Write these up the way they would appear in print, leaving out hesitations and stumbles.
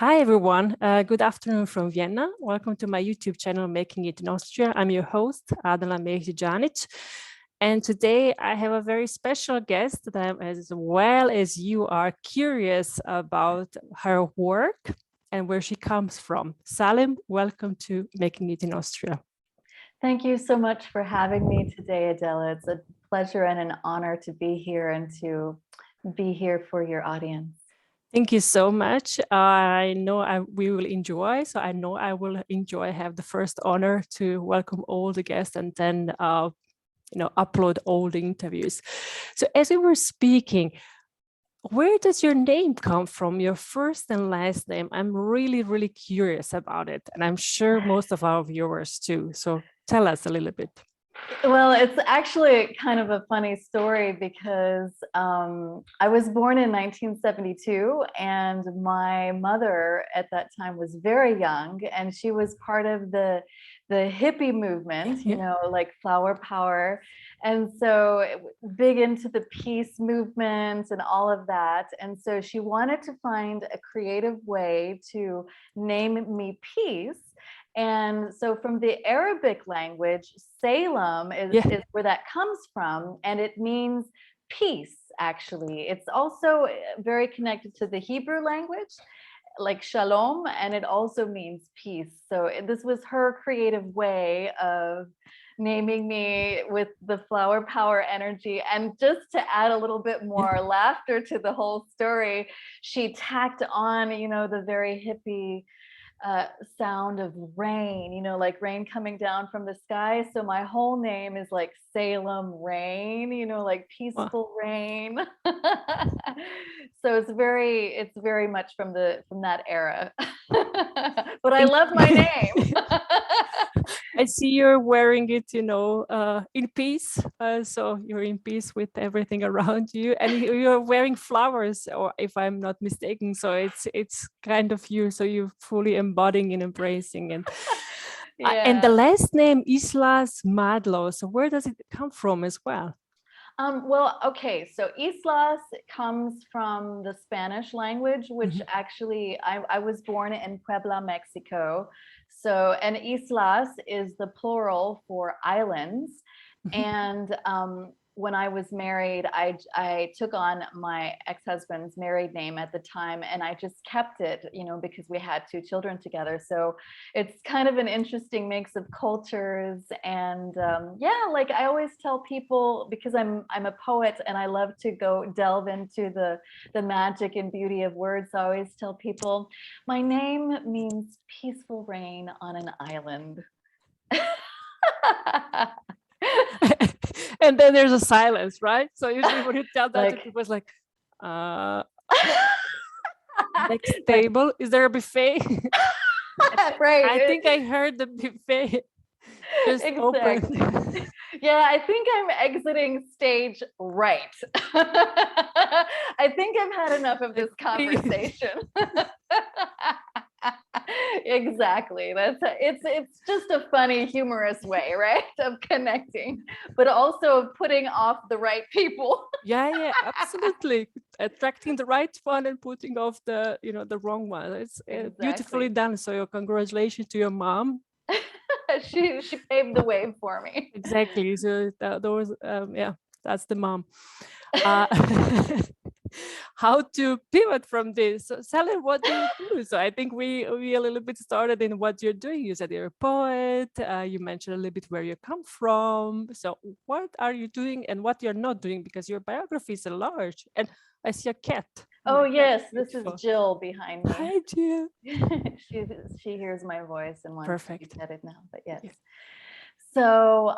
Hi everyone, good afternoon from Vienna. Welcome to my YouTube channel, Making It in Austria. I'm your host, Adela. And today I have a very special guest that as well as you are curious about her work and where she comes from. Salem, welcome to Making It in Austria. Thank you so much for having me today, Adela. It's a pleasure and an honor to be here and to be here for your audience. Thank you so much. I know we will enjoy. So I know I will enjoy. I have the first honor to welcome all the guests and then upload all the interviews. So as we were speaking, where does your name come from? Your first and last name? I'm really, really curious about it. And I'm sure most of our viewers too. So tell us a little bit. Well, it's actually kind of a funny story because I was born in 1972 and my mother at that time was very young and she was part of the hippie movement, like flower power. And so big into the peace movement and all of that. And so she wanted to find a creative way to name me Peace. And so from the Arabic language, Salem is where that comes from, and it means peace, actually. It's also very connected to the Hebrew language, like shalom, and it also means peace. So this was her creative way of naming me with the flower power energy. And just to add a little bit more laughter to the whole story, she tacked on, the very hippie sound of rain, like rain coming down from the sky. So my whole name is like Salem Rain, like peaceful rain. So it's very much from that era. But I love my name. I see you're wearing it, in peace. So you're in peace with everything around you, and you're wearing flowers, or if I'm not mistaken. So it's kind of you. So you're fully embodying and embracing, and and the last name Islas-Madlo. So where does it come from as well? Well, okay, so Islas comes from the Spanish language, which actually I was born in Puebla, Mexico. So, and Islas is the plural for islands. And when I was married, I took on my ex-husband's married name at the time, and I just kept it, because we had 2 children together. So it's kind of an interesting mix of cultures. And like I always tell people, because I'm a poet and I love to go delve into the magic and beauty of words. I always tell people my name means peaceful rain on an island. And then there's a silence, right? So usually when you tell that, it was like, next table, is there a buffet? Right. I think I heard the buffet just open. Yeah, I think I'm exiting stage right. I think I've had enough of this conversation. Exactly. It's just a funny, humorous way, right, of connecting, but also of putting off the right people. Yeah, absolutely. Attracting the right one and putting off the wrong one. It's beautifully done. So congratulations to your mom. She paved the way for me. Exactly. So that's the mom. How to pivot from this. So Salem, what do you do? So I think we a little bit started in what you're doing. You said you're a poet. You mentioned a little bit where you come from. So what are you doing and what you're not doing? Because your biography is large. And I see a cat. Oh yes, this is Jill behind me. Hi, Jill. She hears my voice and wants to be petted now, but yes. So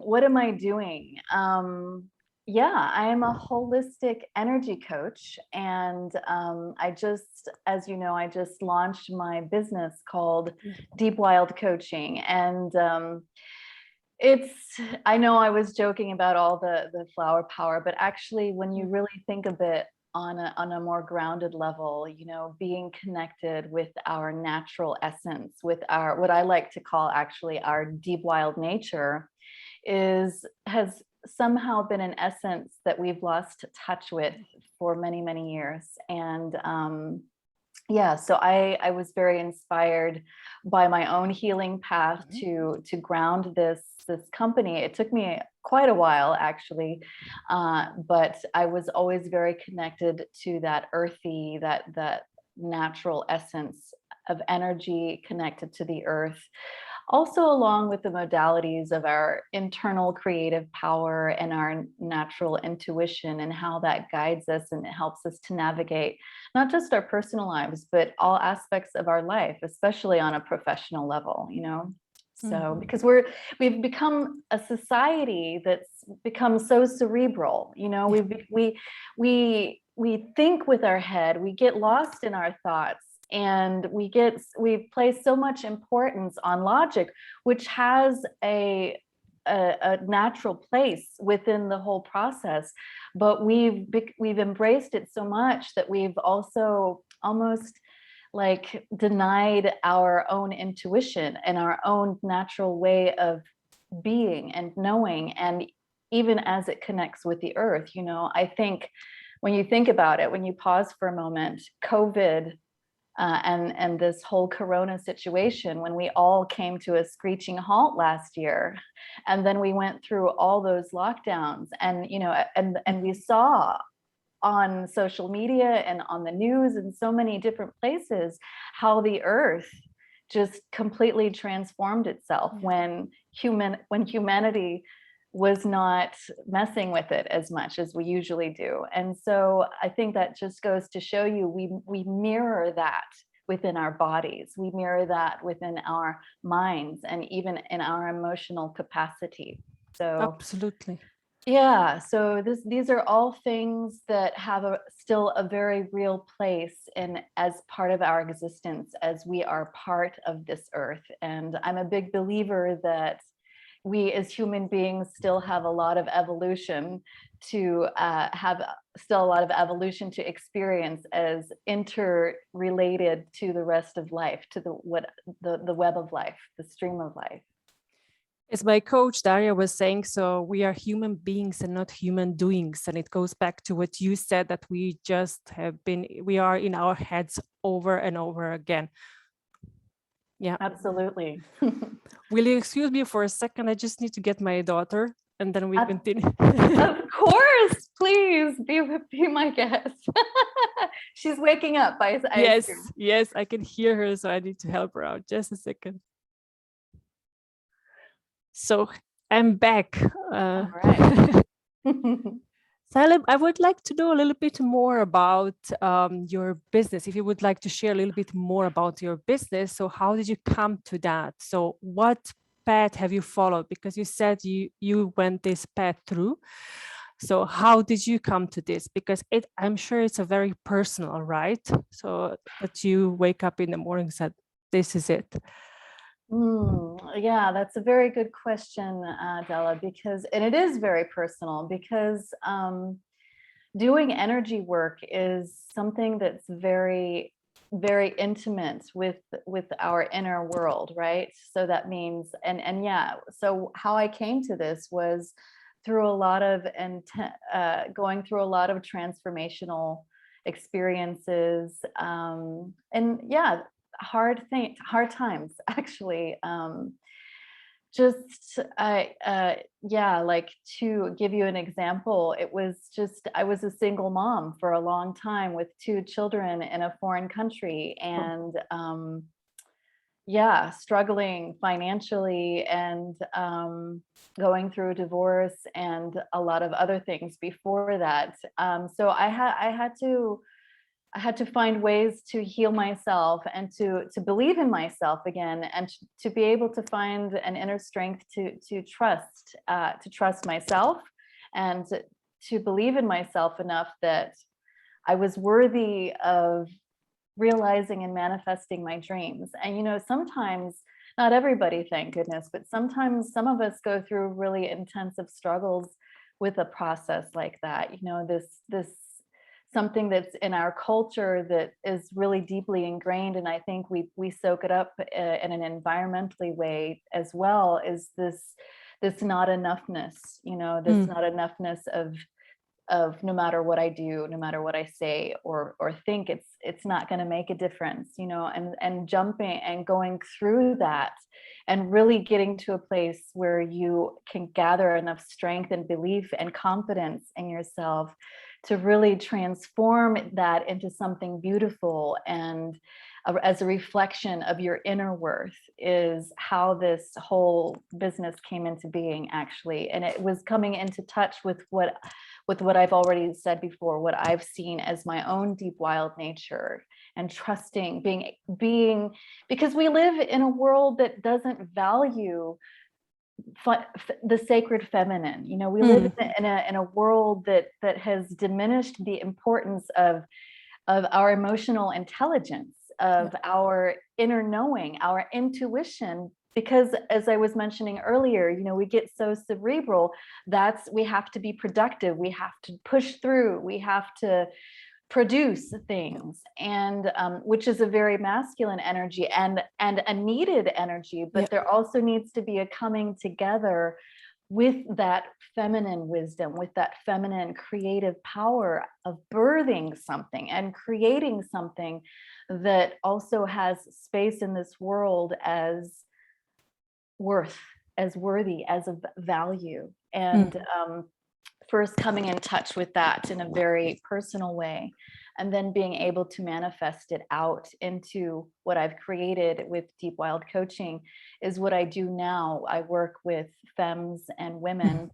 what am I doing? I am a holistic energy coach, and I just launched my business called Deep Wild Coaching, and I know I was joking about all the flower power, but actually when you really think of it on a more grounded level, being connected with our natural essence, with our, what I like to call actually our deep wild nature, has somehow been an essence that we've lost touch with for many, many years. And yeah, so I was very inspired by my own healing path to ground this company. It took me quite a while, actually, but I was always very connected to that earthy, that natural essence of energy connected to the earth. Also, along with the modalities of our internal creative power and our natural intuition, and how that guides us and it helps us to navigate not just our personal lives, but all aspects of our life, especially on a professional level, you know? So, because we've become a society that's become so cerebral, you know, we think with our head, we get lost in our thoughts, and we place so much importance on logic, which has a natural place within the whole process, but we've embraced it so much that we've also almost like denied our own intuition and our own natural way of being and knowing, and even as it connects with the earth. You know, I think when you think about it, when you pause for a moment, COVID, and this whole corona situation, when we all came to a screeching halt last year, and then we went through all those lockdowns, and you know, and we saw on social media and on the news and so many different places how the earth just completely transformed itself when humanity was not messing with it as much as we usually do. And so I think that just goes to show you, we mirror that within our bodies, we mirror that within our minds, and even in our emotional capacity. So Absolutely. yeah, so these are all things that have still a very real place in as part of our existence, as we are part of this earth. And I'm a big believer that we as human beings still have a lot of evolution to experience as interrelated to the rest of life, to the web of life, the stream of life. As my coach Daria was saying, so we are human beings and not human doings. And it goes back to what you said, that we are in our heads over and over again. Yeah, absolutely. Will you excuse me for a second? I just need to get my daughter, and then we continue. Of course, please be my guest. She's waking up. Yes, I can hear her, so I need to help her out. Just a second. So I'm back. All right. Salem, I would like to know a little bit more about your business. If you would like to share a little bit more about your business. So how did you come to that? So what path have you followed? Because you said you went this path through. So how did you come to this? Because I'm sure it's a very personal, right? So that you wake up in the morning and said, this is it. Yeah, that's a very good question, Adela, and it is very personal, because doing energy work is something that's very, very intimate with our inner world, right? So that means, and yeah, so how I came to this was through a lot of going through a lot of transformational experiences, and yeah, hard times, actually. Yeah, like, to give you an example, it was just, I was a single mom for a long time with 2 children in a foreign country, and yeah, struggling financially, and going through a divorce and a lot of other things before that. So I had to find ways to heal myself, and to believe in myself again, and to be able to find an inner strength to trust myself, and to believe in myself enough that I was worthy of realizing and manifesting my dreams. And you know, sometimes, not everybody, thank goodness, but sometimes some of us go through really intensive struggles with a process like that. You know, this something that's in our culture that is really deeply ingrained, and I think we soak it up in an environmentally way as well, is this not enoughness, you know, this not enoughness of no matter what I do, no matter what I say or think, it's not going to make a difference, you know, and jumping and going through that and really getting to a place where you can gather enough strength and belief and confidence in yourself to really transform that into something beautiful and as a reflection of your inner worth is how this whole business came into being, actually. And it was coming into touch with what I've already said before, what I've seen as my own deep wild nature, and trusting, being because we live in a world that doesn't value the sacred feminine. You know, we live in a world that has diminished the importance of our emotional intelligence, of our inner knowing, our intuition, because as I was mentioning earlier, you know, we get so cerebral. We have to be productive, we have to push through, we have to produce things, and which is a very masculine energy and a needed energy, but there also needs to be a coming together with that feminine wisdom, with that feminine creative power of birthing something and creating something that also has space in this world as worth, as worthy, as a value. And first coming in touch with that in a very personal way, and then being able to manifest it out into what I've created with Deep Wild Coaching is what I do now. I work with femmes and women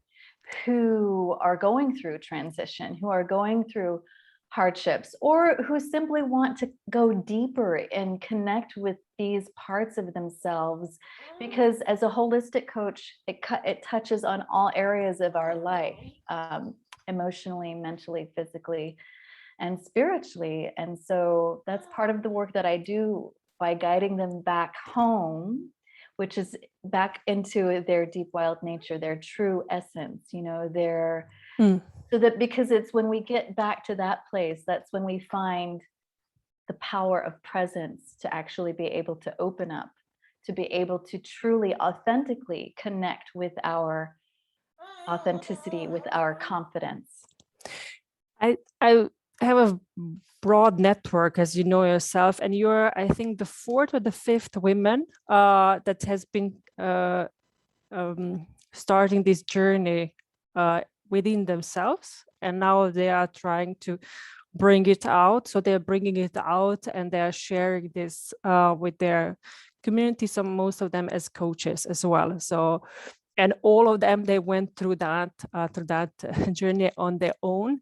who are going through transition, who are going through hardships, or who simply want to go deeper and connect with these parts of themselves, because as a holistic coach, it touches on all areas of our life, emotionally, mentally, physically, and spiritually. And so that's part of the work that I do by guiding them back home, which is back into their deep wild nature, their true essence, you know, so that, because it's when we get back to that place, that's when we find the power of presence to actually be able to open up, to be able to truly, authentically connect with our authenticity, with our confidence. I have a broad network, as you know yourself, and you're, I think, the fourth or the fifth women that has been starting this journey within themselves, and now they are trying to bring it out. So they're bringing it out and they're sharing this with their community. So most of them as coaches as well. So, and all of them, they went through that journey on their own.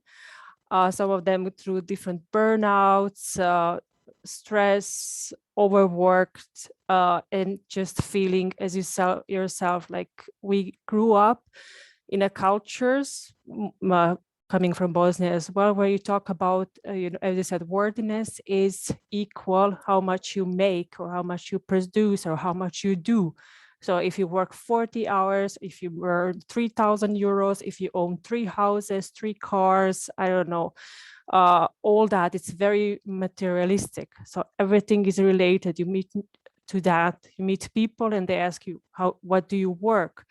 Some of them through different burnouts, stress, overworked, and just feeling, as you saw yourself, like we grew up in a cultures coming from Bosnia as well, where you talk about, you know, as you said, worthiness is equal how much you make or how much you produce or how much you do. So if you work 40 hours, if you earn 3,000 euros, if you own 3 houses, 3 cars, I don't know, all that, it's very materialistic. So everything is related. You meet to that, you meet people and they ask you, what do you work?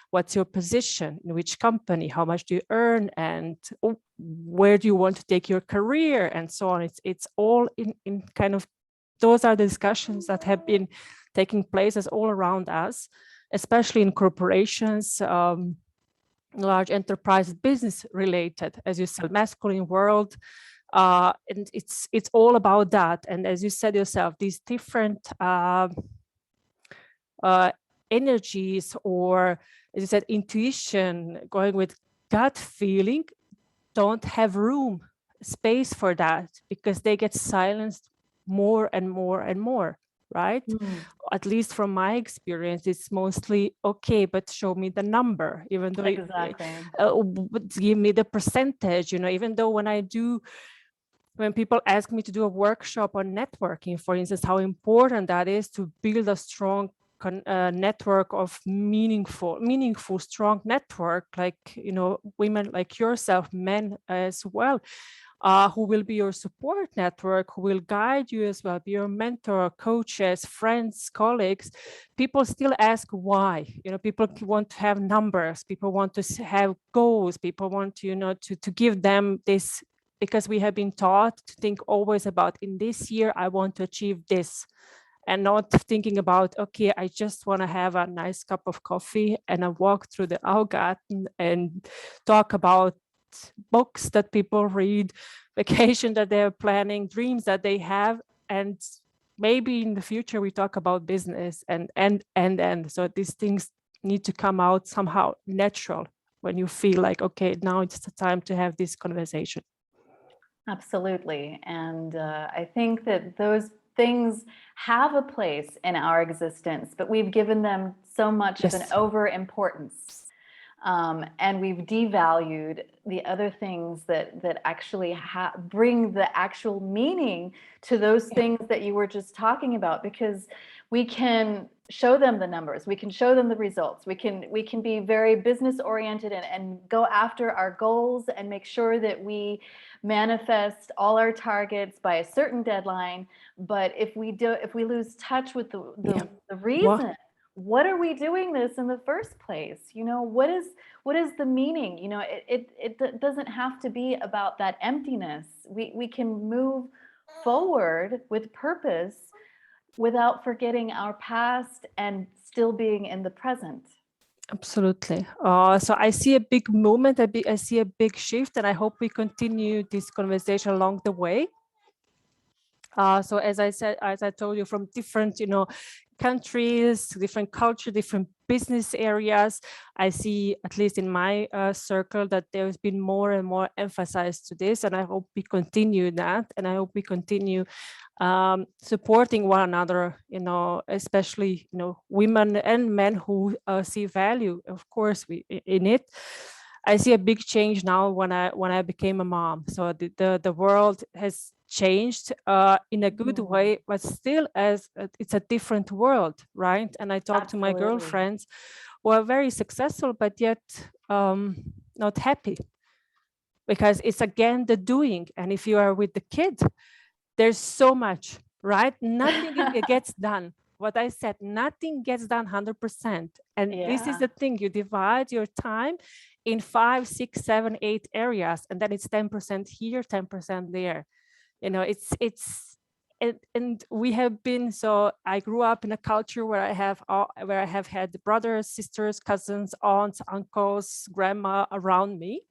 What's your position, in which company, how much do you earn, and where do you want to take your career, and so on. It's all in kind of, those are the discussions that have been taking place as all around us, especially in corporations, large enterprise, business related, as you said, masculine world. And it's all about that. And as you said yourself, these different energies, or as you said, intuition, going with gut feeling, don't have room, space for that, because they get silenced more and more and more, right? At least from my experience, it's mostly, okay, but show me the number, even though give me the percentage, you know, even though when people ask me to do a workshop on networking, for instance, how important that is to build a strong network of meaningful, strong network, like, you know, women like yourself, men as well, who will be your support network, who will guide you as well, be your mentor, coaches, friends, colleagues. People still ask why. You know, people want to have numbers, people want to have goals, people want to, you know, to give them this because we have been taught to think always about, in this year, I want to achieve this, and not thinking about, okay, I just want to have a nice cup of coffee and I walk through the Augarten and talk about books that people read, vacation that they're planning, dreams that they have, and maybe in the future we talk about business and so these things need to come out somehow natural when you feel like, okay, now it's the time to have this conversation. Absolutely. And I think that those things have a place in our existence, but we've given them so much of an over-importance. And we've devalued the other things that actually bring the actual meaning to those things that you were just talking about, because we can show them the numbers, we can show them the results, we can be very business oriented and go after our goals and make sure that we manifest all our targets by a certain deadline. But if we lose touch with the reason, what are we doing this in the first place? You know, what is the meaning? You know, it doesn't have to be about that emptiness. We can move forward with purpose without forgetting our past and still being in the present. Absolutely. So I see a big movement, I see a big shift, and I hope we continue this conversation along the way. So as I told you, from different, countries, different culture, different business areas, I see, at least in my circle, that there's been more and more emphasis to this, and I hope we continue that, and I hope we continue supporting one another, especially, women and men who see value, of course, in it. I see a big change now when I became a mom. So the world has changed in a good way, but still it's a different world, right? And I talk to my girlfriends who are very successful, but yet not happy, because it's again the doing. And if you are with the kid, there's so much, right? Nothing gets done. What I said, nothing gets done 100%. And this is the thing, you divide your time in 5, 6, 7, 8 areas, and then it's 10% here, 10% there. And we have been, so I grew up in a culture where I have had brothers, sisters, cousins, aunts, uncles, grandma around me,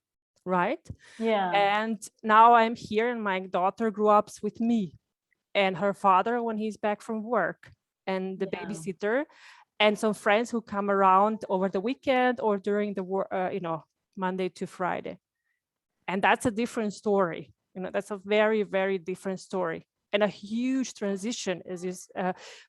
right? Yeah. And now I'm here, and my daughter grew up with me and her father when he's back from work, and the babysitter, and some friends who come around over the weekend or during the Monday to Friday. And that's a different story. That's a very, very different story, and a huge transition is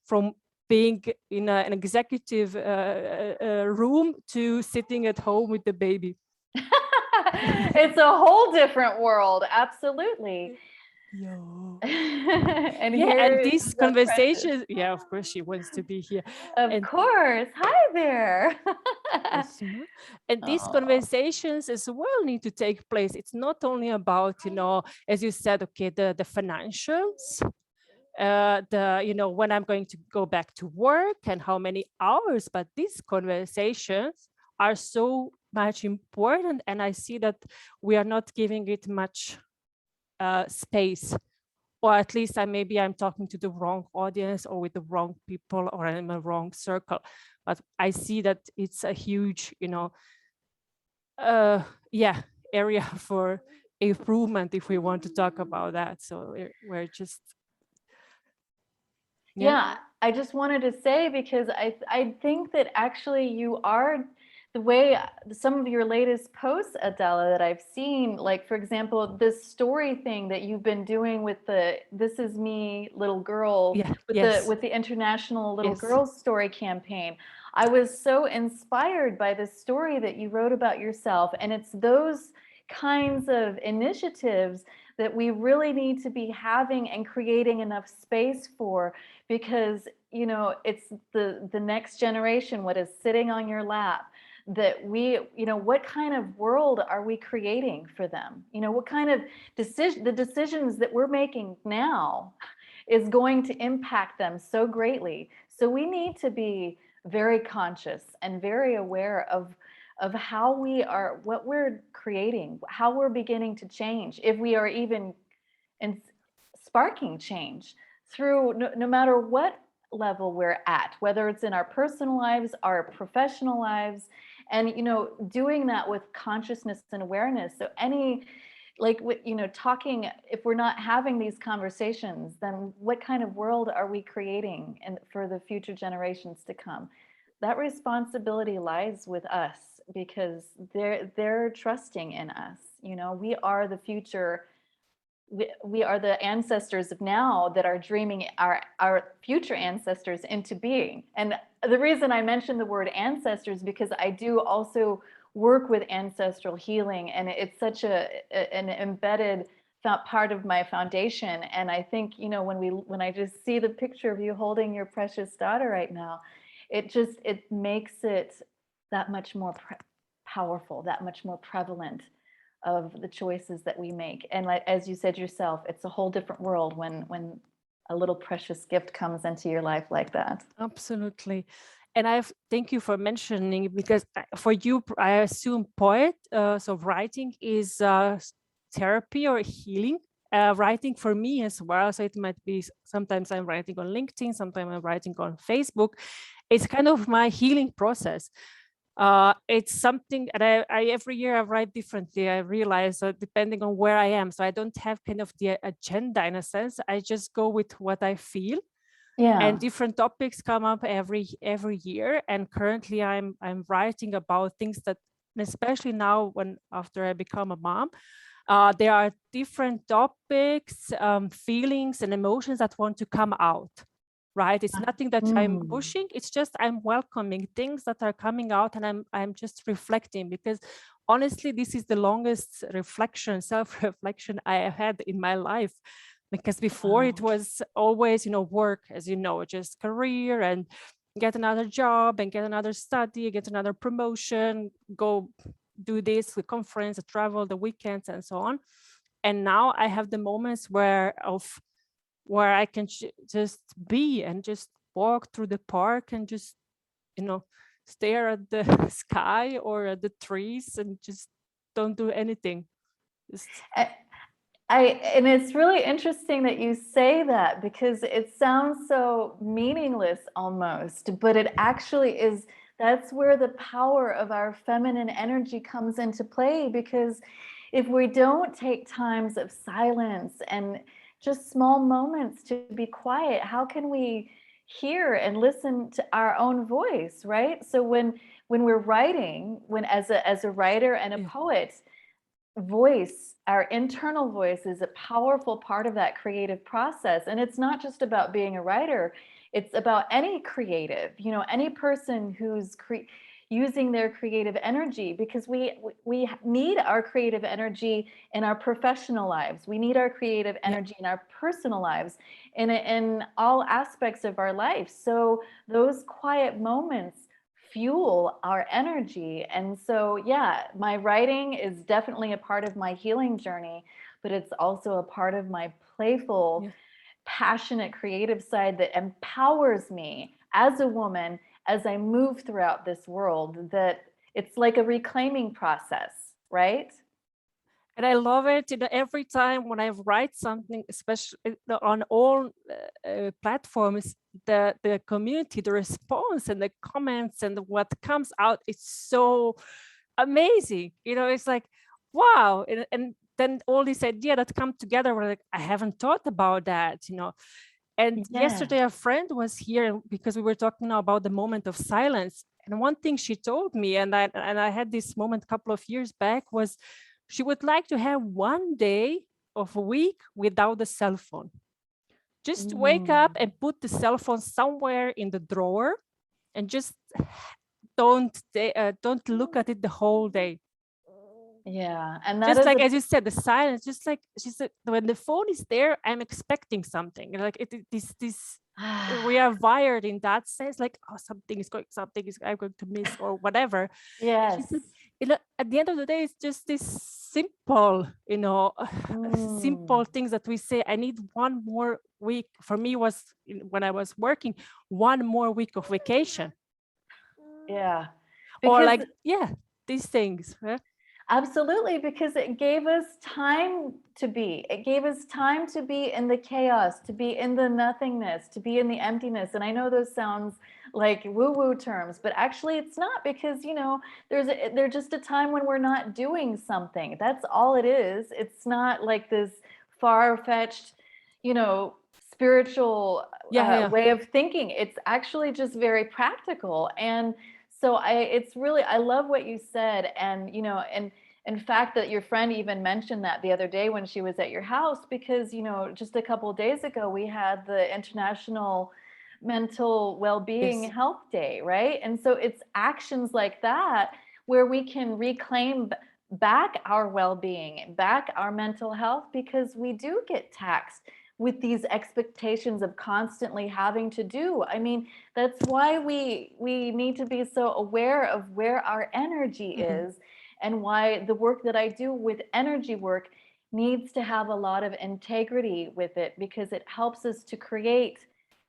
from being in an executive room to sitting at home with the baby. It's a whole different world. Absolutely. and these conversations, of course she wants to be here. Of course. Hi there. And these conversations as well need to take place. It's not only about, as you said, okay, the financials, when I'm going to go back to work and how many hours, but these conversations are so much important, and I see that we are not giving it much space, or at least maybe I'm talking to the wrong audience or with the wrong people, or I'm in the wrong circle. But I see that it's a huge, area for improvement if we want to talk about that. So we're just. Yeah, I just wanted to say, because I think that actually you are, the way some of your latest posts, Adela, that I've seen, like, for example, this story thing that you've been doing with the This Is Me Little Girl, with the International Little Girls Story campaign. I was so inspired by the story that you wrote about yourself, and it's those kinds of initiatives that we really need to be having and creating enough space for, because it's the next generation, what is sitting on your lap, that we, what kind of world are we creating for them? What kind of the decisions that we're making now is going to impact them so greatly. So we need to be very conscious and very aware of of how we are, what we're creating, how we're beginning to change, if we are even in sparking change through no matter what level we're at, whether it's in our personal lives, our professional lives, and doing that with consciousness and awareness. So any, like, talking, if we're not having these conversations, then what kind of world are we creating and for the future generations to come? That responsibility lies with us, because they're trusting in us. We are the future. We are the ancestors of now that are dreaming our future ancestors into being. And the reason I mention the word ancestors, because I do also work with ancestral healing, and it's such an embedded part of my foundation. And I think, when I just see the picture of you holding your precious daughter right now, it makes it that much more powerful, that much more prevalent of the choices that we make. And like, as you said yourself, it's a whole different world when a little precious gift comes into your life like that. Absolutely. And thank you for mentioning, because for you, I assume poet, so writing is therapy or healing. Writing for me as well. So it might be, sometimes I'm writing on LinkedIn, sometimes I'm writing on Facebook. It's kind of my healing process. It's something, and I every year I write differently. I realize depending on where I am. So I don't have kind of the agenda in a sense. I just go with what I feel. Yeah. And different topics come up every year. And currently I'm writing about things that, especially now after I become a mom, there are different topics, feelings and emotions that want to come out. Right? It's nothing that I'm pushing. It's just I'm welcoming things that are coming out, and I'm just reflecting, because honestly, this is the longest reflection, self-reflection I have had in my life. Because before it was always, work, as just career and get another job and get another study, get another promotion, go do this, the conference, the travel, the weekends, and so on. And now I have the moments where I can just be and just walk through the park and just, stare at the sky or at the trees and just don't do anything. And it's really interesting that you say that, because it sounds so meaningless almost, but it actually is. That's where the power of our feminine energy comes into play, because if we don't take times of silence and just small moments to be quiet, how can we hear and listen to our own voice, right? So when we're writing, as a writer and a poet, voice, our internal voice, is a powerful part of that creative process. And it's not just about being a writer, it's about any creative, any person who's using their creative energy, because we need our creative energy in our professional lives. We need our creative energy in our personal lives, in all aspects of our life. So those quiet moments fuel our energy. And so, yeah, my writing is definitely a part of my healing journey, but it's also a part of my playful, passionate, creative side that empowers me as a woman as I move throughout this world. That it's like a reclaiming process, right? And I love it. Every time when I write something, especially on all platforms, the community, the response and the comments and what comes out, it's so amazing. It's like, wow. And then all these ideas that come together, we're like, I haven't thought about that, And yesterday a friend was here because we were talking now about the moment of silence. And one thing she told me, and I had this moment a couple of years back, was she would like to have one day of a week without the cell phone. Just wake up and put the cell phone somewhere in the drawer and just don't look at it the whole day. Yeah. And that just is like, as you said, the silence, just like she said, when the phone is there, I'm expecting something. Like this we are wired in that sense, like, oh, I'm going to miss or whatever. Yes. She said, at the end of the day, it's just this simple, simple things that we say. I need one more week. For me, was when I was working, one more week of vacation. Yeah. Or Because like, these things. Huh? Absolutely, because it gave us time to be. It gave us time to be in the chaos, to be in the nothingness, to be in the emptiness. And I know those sounds like woo-woo terms, but actually it's not, because, you know, there's just a time when we're not doing something. That's all it is. It's not like this far-fetched, you know, spiritual Yeah. way of thinking. It's actually just very practical. And so it's really, I love what you said. And, you know, and in fact, that your friend even mentioned that the other day when she was at your house, because, you know, just a couple of days ago, we had the International Mental Well-Being Yes. Health Day, right? And so it's actions like that where we can reclaim back our well-being, back our mental health, because we do get taxed with these expectations of constantly having to do. I mean, that's why we need to be so aware of where our energy is, and why the work that I do with energy work needs to have a lot of integrity with it, because it helps us to create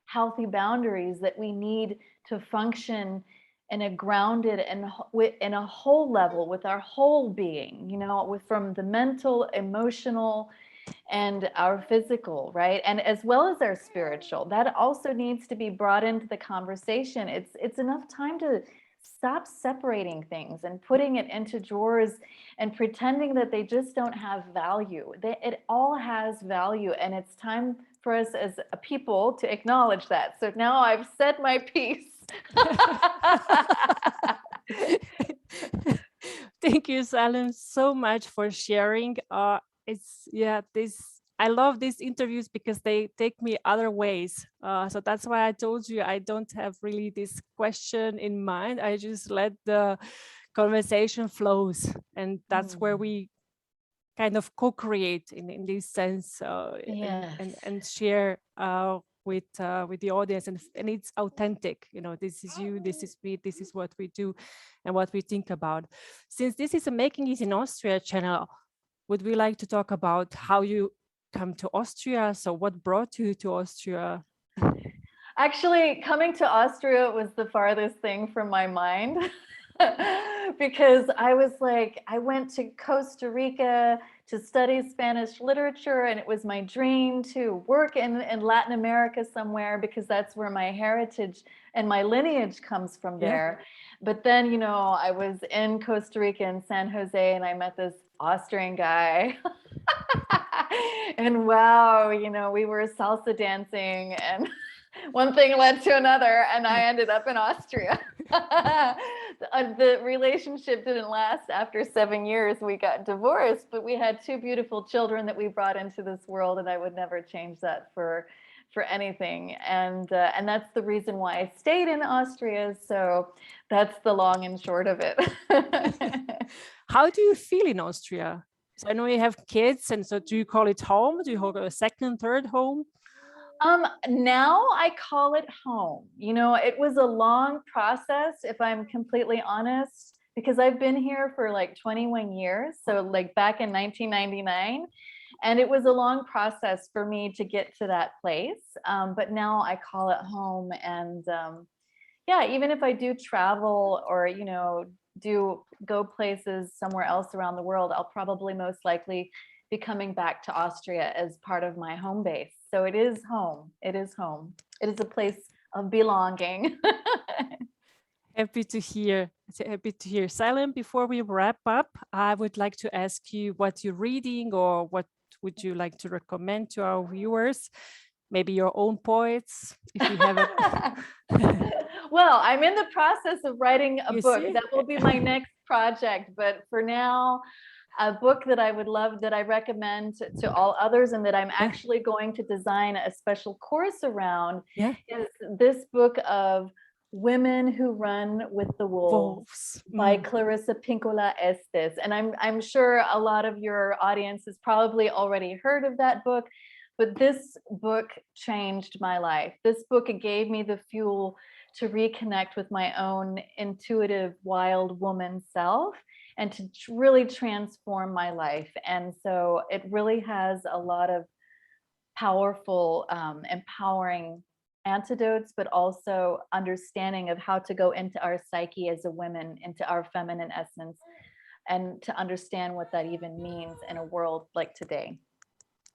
healthy boundaries that we need to function in a grounded and in a whole level with our whole being, you know, from the mental, emotional, and our physical, right? And as well as our spiritual. That also needs to be brought into the conversation. It's enough time to stop separating things and putting it into drawers and pretending that they just don't have value. It all has value, and it's time for us as a people to acknowledge that. So now I've said my piece. Thank you, Salem, so much for sharing. I love these interviews because they take me other ways. So that's why I told you I don't have really this question in mind. I just let the conversation flows, and that's where we kind of co-create in this sense, Yes. and share with the audience, and it's authentic. You know, this is you, this is me, this is what we do and what we think about. Since this is a Making It in Austria channel, would we like to talk about how you come to Austria? So what brought you to Austria? Actually, coming to Austria was the farthest thing from my mind. Because I was like, I went to Costa Rica to study Spanish literature, and it was my dream to work in Latin America somewhere, because that's where my heritage and my lineage comes from there. But then, you know, I was in Costa Rica in San Jose, and I met this Austrian guy. And wow, you know, we were salsa dancing, and one thing led to another, and I ended up in Austria. The relationship didn't last. After 7 years, we got divorced, but we had 2 beautiful children that we brought into this world, and I would never change that for anything. And that's the reason why I stayed in Austria. So that's the long and short of it. How do you feel in Austria? So I know you have kids, and so do you call it home? Do you hold a second, third home? Now I call it home. You know, it was a long process, if I'm completely honest, because I've been here for like 21 years. So like back in 1999, and it was a long process for me to get to that place. But now I call it home. And yeah, even if I do travel, or, you know, do go places somewhere else around the world, I'll probably most likely be coming back to Austria as part of my home base. So it is home. It is home. It is a place of belonging. Happy to hear. Happy to hear. Salem, before we wrap up, I would like to ask you what you're reading, or what would you like to recommend to our viewers? Maybe your own poets, if you have it. Well, I'm in the process of writing a You book. see? That will be my next project. But for now, a book that I would love, that I recommend to all others, and that I'm actually going to design a special course around, is this book of Women Who Run with the Wolves by Clarissa Pinkola Estes. And I'm sure a lot of your audience has probably already heard of that book, but this book changed my life. This book gave me the fuel to reconnect with my own intuitive, wild woman self, and to really transform my life. And so it really has a lot of powerful, empowering antidotes, but also understanding of how to go into our psyche as a woman, into our feminine essence, and to understand what that even means in a world like today.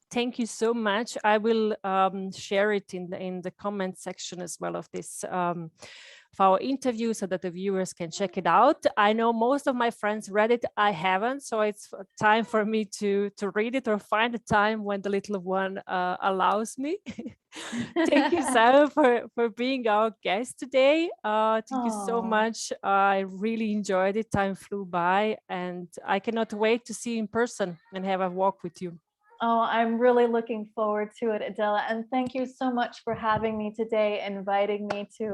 Thank you so much. I will share it in the comment section as well of this of our interview, so that the viewers can check it out. I know most of my friends read it. I haven't, so it's time for me to read it, or find a time when the little one allows me. Thank you, Sarah, for being our guest today. Thank you so much. I really enjoyed it. Time flew by, and I cannot wait to see you in person and have a walk with you. Oh, I'm really looking forward to it, Adela. And thank you so much for having me today, inviting me to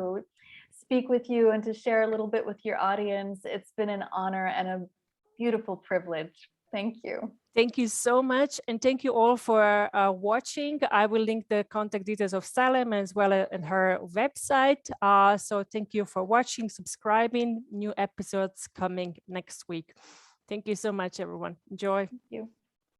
speak with you and to share a little bit with your audience. It's been an honor and a beautiful privilege. Thank you. Thank you so much. And thank you all for watching. I will link the contact details of Salem as well as her website. So thank you for watching, subscribing. New episodes coming next week. Thank you so much, everyone. Enjoy. Thank you.